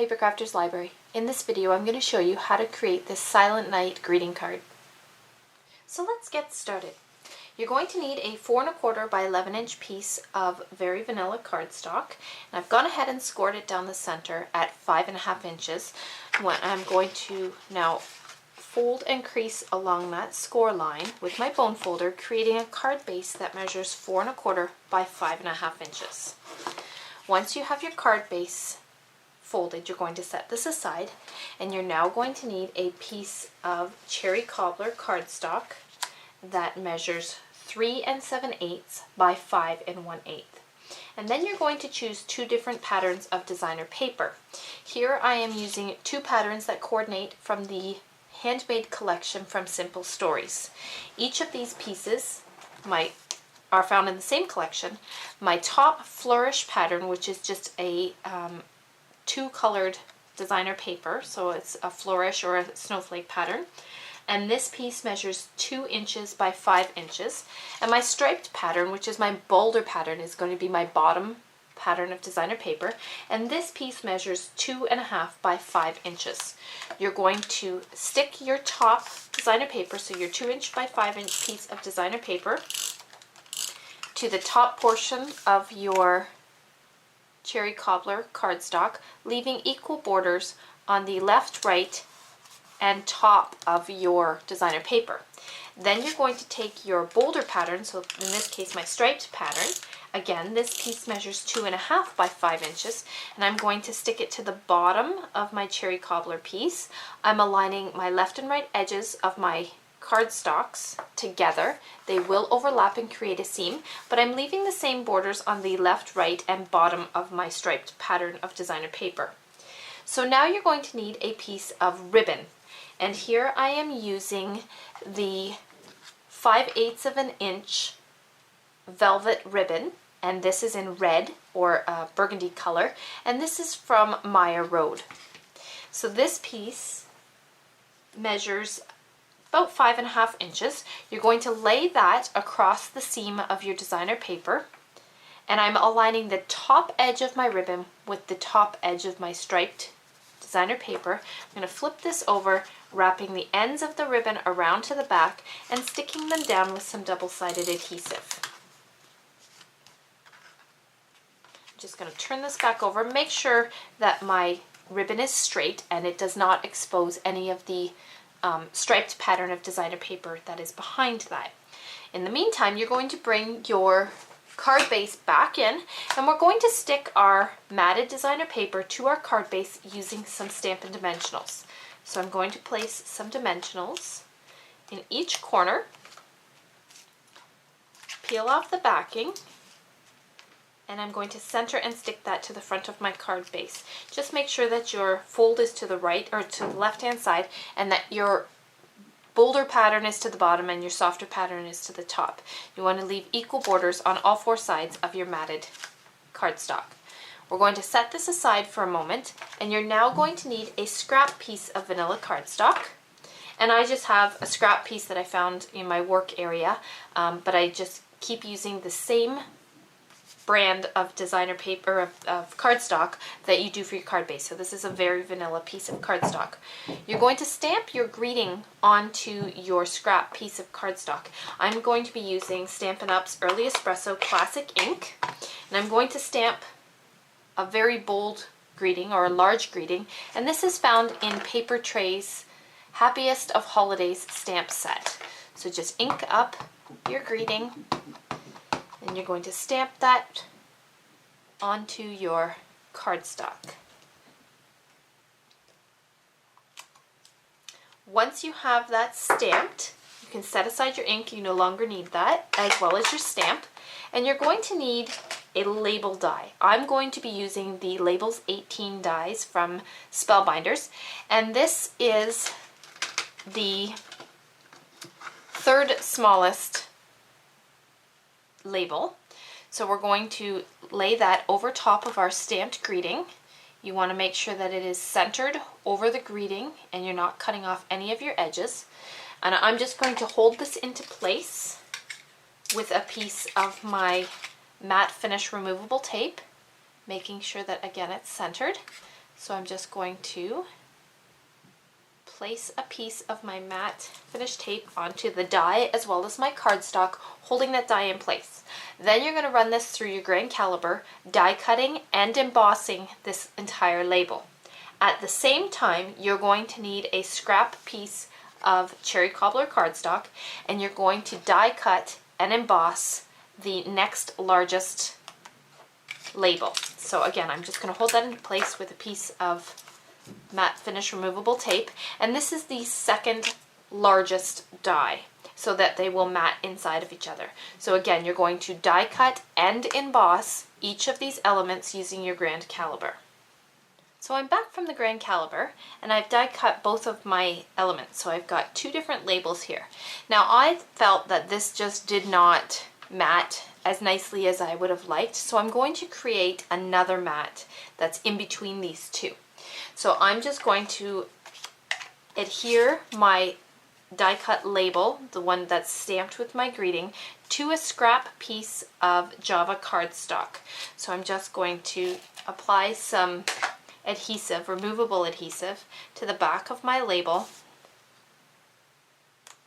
Paper Crafters Library. In this video I'm going to show you how to create this Silent Night greeting card. So let's get started. You're going to need a 4 1/4 by 11 inch piece of very vanilla cardstock, and I've gone ahead and scored it down the center at 5 1/2 inches. I'm going to now fold and crease along that score line with my bone folder, creating a card base that measures 4 1/4 by 5 1/2 inches. Once you have your card base folded, you're going to set this aside, and you're now going to need a piece of cherry cobbler cardstock that measures 3 7/8 by 5 1/8. And then you're going to choose two different patterns of designer paper. Here I am using two patterns that coordinate from the handmade collection from Simple Stories. Each of these pieces are found in the same collection. My top flourish pattern, which is just a two-colored designer paper, so it's a flourish or a snowflake pattern, and this piece measures 2 inches by 5 inches. And my striped pattern, which is my boulder pattern, is going to be my bottom pattern of designer paper, and this piece measures 2 1/2 by 5 inches. You're going to stick your top designer paper, so your 2 inch by 5 inch piece of designer paper, to the top portion of your cherry cobbler cardstock, leaving equal borders on the left, right, and top of your designer paper. Then you're going to take your boulder pattern, so in this case my striped pattern. Again, this piece measures 2 1/2 by 5 inches, and I'm going to stick it to the bottom of my cherry cobbler piece. I'm aligning my left and right edges of my cardstocks together. They will overlap and create a seam, but I'm leaving the same borders on the left, right, and bottom of my striped pattern of designer paper. So now you're going to need a piece of ribbon, and here I am using the 5/8 of an inch velvet ribbon, and this is in red or burgundy color, and this is from Maya Road. So this piece measures about 5 1/2 inches. You're going to lay that across the seam of your designer paper, and I'm aligning the top edge of my ribbon with the top edge of my striped designer paper. I'm going to flip this over, wrapping the ends of the ribbon around to the back and sticking them down with some double-sided adhesive. I'm just going to turn this back over, make sure that my ribbon is straight and it does not expose any of the striped pattern of designer paper that is behind that. In the meantime, you're going to bring your card base back in, and we're going to stick our matted designer paper to our card base using some Stampin' Dimensionals. So I'm going to place some dimensionals in each corner, peel off the backing, and I'm going to center and stick that to the front of my card base. Just make sure that your fold is to the right or to the left hand side, and that your boulder pattern is to the bottom and your softer pattern is to the top. You want to leave equal borders on all 4 sides of your matted cardstock. We're going to set this aside for a moment, and you're now going to need a scrap piece of vanilla cardstock. And I just have a scrap piece that I found in my work area, but I just keep using the same brand of designer paper of cardstock that you do for your card base. So this is a very vanilla piece of cardstock. You're going to stamp your greeting onto your scrap piece of cardstock. I'm going to be using Stampin' Up's Early Espresso Classic ink, and I'm going to stamp a very bold greeting or a large greeting, and this is found in Paper Tray's Happiest of Holidays stamp set. So just ink up your greeting, and you're going to stamp that onto your cardstock. Once you have that stamped, you can set aside your ink. You no longer need that, as well as your stamp. And you're going to need a label die. I'm going to be using the Labels 18 dies from Spellbinders, and this is the 3rd smallest label. So we're going to lay that over top of our stamped greeting. You want to make sure that it is centered over the greeting and you're not cutting off any of your edges. And I'm just going to hold this into place with a piece of my matte finish removable tape, making sure that again it's centered. So I'm just going to place a piece of my matte finish tape onto the die as well as my cardstock, holding that die in place. Then you're going to run this through your grand caliper, die cutting and embossing this entire label. At the same time, you're going to need a scrap piece of cherry cobbler cardstock, and you're going to die cut and emboss the next largest label. So again, I'm just going to hold that in place with a piece of matte finish removable tape, and this is the second largest die so that they will mat inside of each other. So again, you're going to die cut and emboss each of these elements using your grand caliper. So I'm back from the grand caliper and I've die cut both of my elements. So I've got two different labels here. Now I felt that this just did not mat as nicely as I would have liked, so I'm going to create another mat that's in between these two. So I'm just going to adhere my die cut label, the one that's stamped with my greeting, to a scrap piece of Java cardstock. So I'm just going to apply some adhesive, removable adhesive, to the back of my label,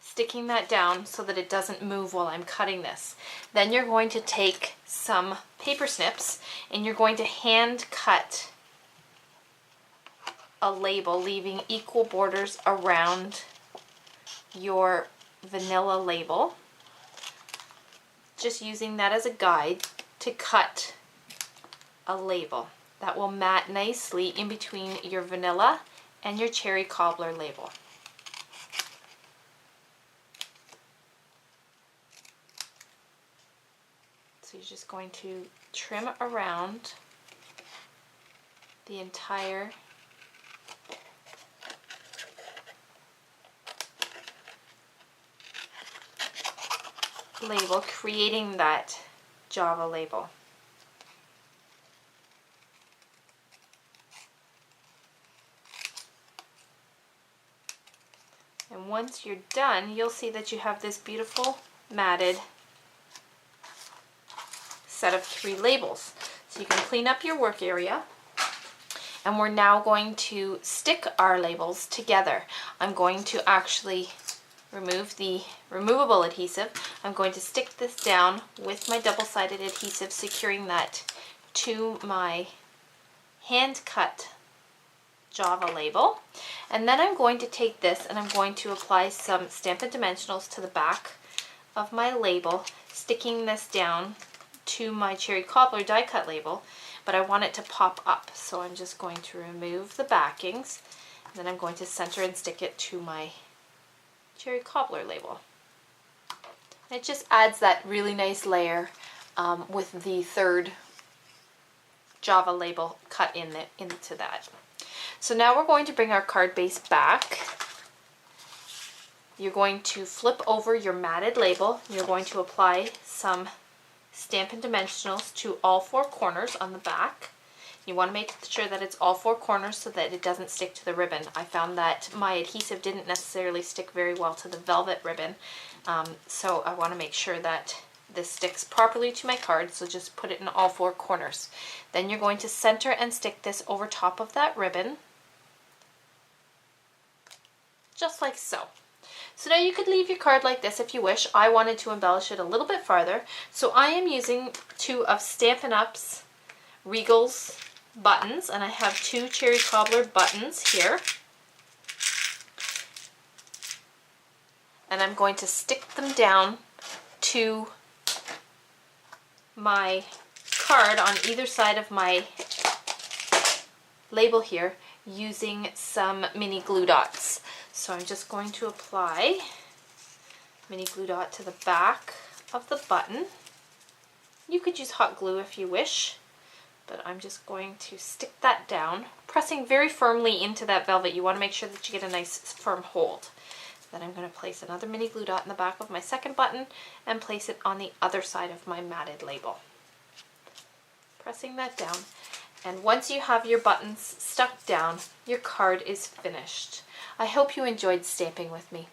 sticking that down so that it doesn't move while I'm cutting this. Then you're going to take some paper snips and you're going to hand cut a label, leaving equal borders around your vanilla label, just using that as a guide to cut a label that will mat nicely in between your vanilla and your cherry cobbler label. So you're just going to trim around the entire label, creating that Java label. And once you're done, you'll see that you have this beautiful matted set of 3 labels. So you can clean up your work area, and we're now going to stick our labels together. I'm going to actually remove the removable adhesive. I'm going to stick this down with my double-sided adhesive, securing that to my hand-cut Java label. And then I'm going to take this and I'm going to apply some Stampin' Dimensionals to the back of my label, sticking this down to my cherry cobbler die cut label, but I want it to pop up. So I'm just going to remove the backings, and then I'm going to center and stick it to my cherry cobbler label. It just adds that really nice layer with the third Java label cut into that. So now we're going to bring our card base back. You're going to flip over your matted label. You're going to apply some Stampin' Dimensionals to all 4 corners on the back. You want to make sure that it's all 4 corners so that it doesn't stick to the ribbon. I found that my adhesive didn't necessarily stick very well to the velvet ribbon, so I want to make sure that this sticks properly to my card, so just put it in all 4 corners. Then you're going to center and stick this over top of that ribbon, just like so. So now you could leave your card like this if you wish. I wanted to embellish it a little bit farther, so I am using 2 of Stampin' Up's Regals buttons, and I have 2 cherry cobbler buttons here. And I'm going to stick them down to my card on either side of my label here using some mini glue dots. So I'm just going to apply mini glue dot to the back of the button. You could use hot glue if you wish, but I'm just going to stick that down, pressing very firmly into that velvet. You want to make sure that you get a nice firm hold. Then I'm going to place another mini glue dot in the back of my second button and place it on the other side of my matted label. Pressing that down, and once you have your buttons stuck down, your card is finished. I hope you enjoyed stamping with me.